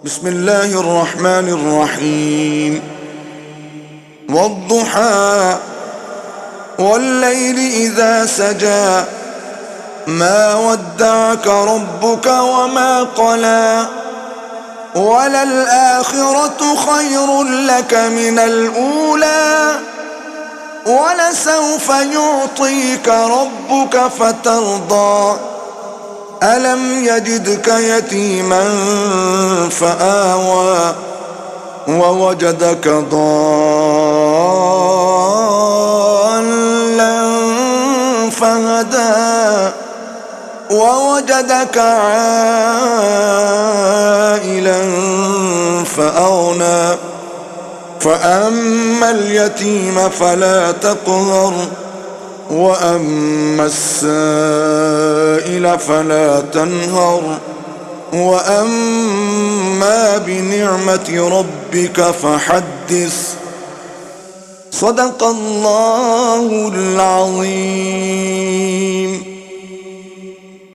بسم الله الرحمن الرحيم. والضحى والليل إذا سجى ما ودعك ربك وما قلى وللآخرة خير لك من الأولى ولسوف يعطيك ربك فترضى ألم يجدك يتيما فآوى ووجدك ضالا فهدى ووجدك عائلا فأغنى فأما اليتيم فلا تقهر وأما السائل فلا تنهر وأما بنعمة ربك فحدث. صدق الله العظيم.